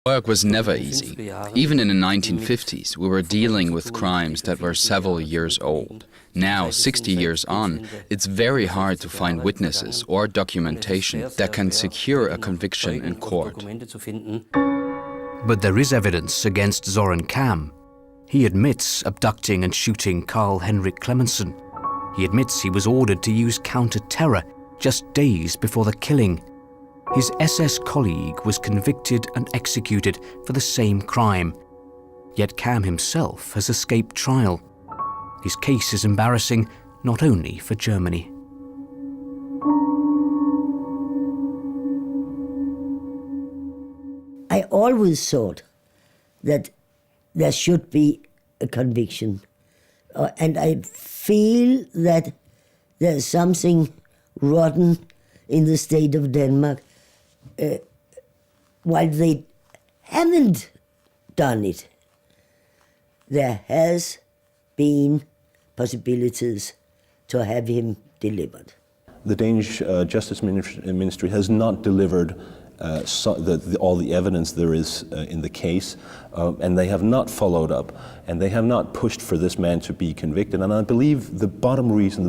Work was never easy. Even in the 1950s, we were dealing with crimes that were several years old. Now, 60 years on, it's very hard to find witnesses or documentation that can secure a conviction in court. But there is evidence against Zoran Kam. He admits abducting and shooting Carl-Henrik Clemenson. He admits he was ordered to use counter-terror just days before the killing. His SS colleague was convicted and executed for the same crime. Yet Kam himself has escaped trial. His case is embarrassing not only for Germany. I always thought that there should be a conviction. And I feel that there's something rotten in the state of Denmark. While they haven't done it, there has been possibilities to have him delivered. The Danish Justice Ministry has not delivered all the evidence there is in the case, and they have not followed up, and they have not pushed for this man to be convicted. And I believe the bottom reason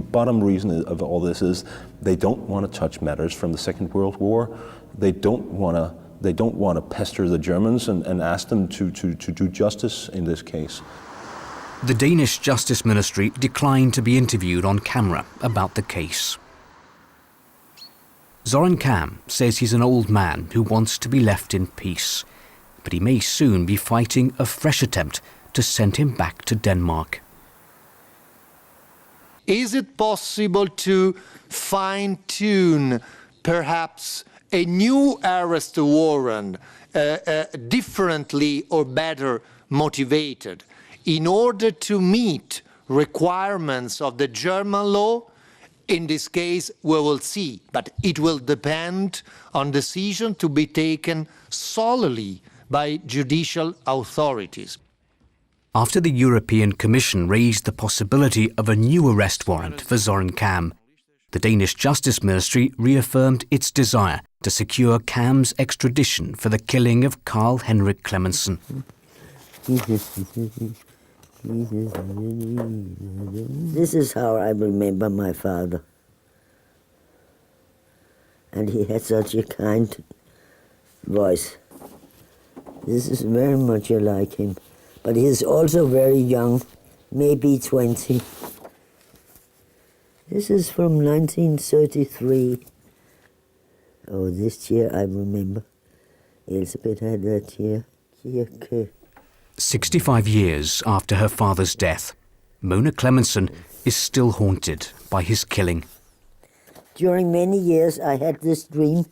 of all this is they don't want to touch matters from the Second World War. They don't want to pester the Germans and ask them to do justice in this case. The Danish Justice Ministry declined to be interviewed on camera about the case. Zoran Kam says he's an old man who wants to be left in peace, but he may soon be fighting a fresh attempt to send him back to Denmark. Is it possible to fine-tune perhaps a new arrest warrant, differently or better motivated, in order to meet requirements of the German law? In this case, we will see, but it will depend on decision to be taken solely by judicial authorities. After the European Commission raised the possibility of a new arrest warrant for Zoran Kam, the Danish Justice Ministry reaffirmed its desire to secure Kam's extradition for the killing of Carl-Henrik Clemenson. This is how I remember my father. And he had such a kind voice. This is very much like him. But he is also very young, maybe 20. This is from 1933. Oh, this year I remember. Elizabeth had that year. 65 years after her father's death, Mona Clemenson is still haunted by his killing. During many years I had this dream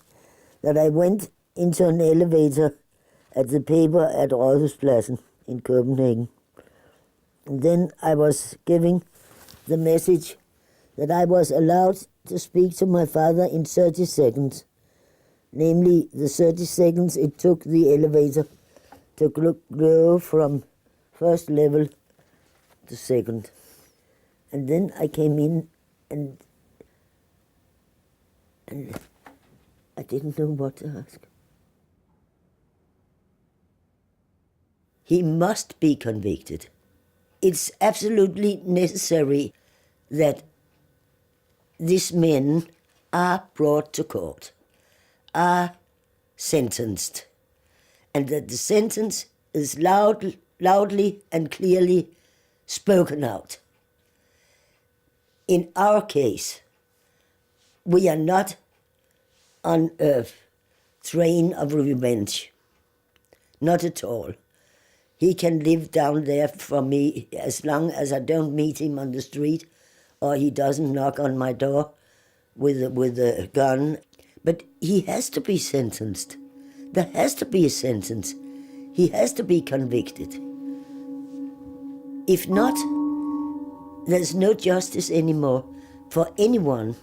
that I went into an elevator at the paper at Rosenberg in Copenhagen. And then I was giving the message that I was allowed to speak to my father in 30 seconds. Namely, the 30 seconds it took the elevator to go from first level to second. And then I came in and I didn't know what to ask. He must be convicted. It's absolutely necessary that these men are brought to court, are sentenced, and that the sentence is loudly and clearly spoken out. In our case, we are not on a train of revenge. Not at all. He can live down there for me as long as I don't meet him on the street or he doesn't knock on my door with a gun. But he has to be sentenced. There has to be a sentence. He has to be convicted. If not, there's no justice anymore for anyone.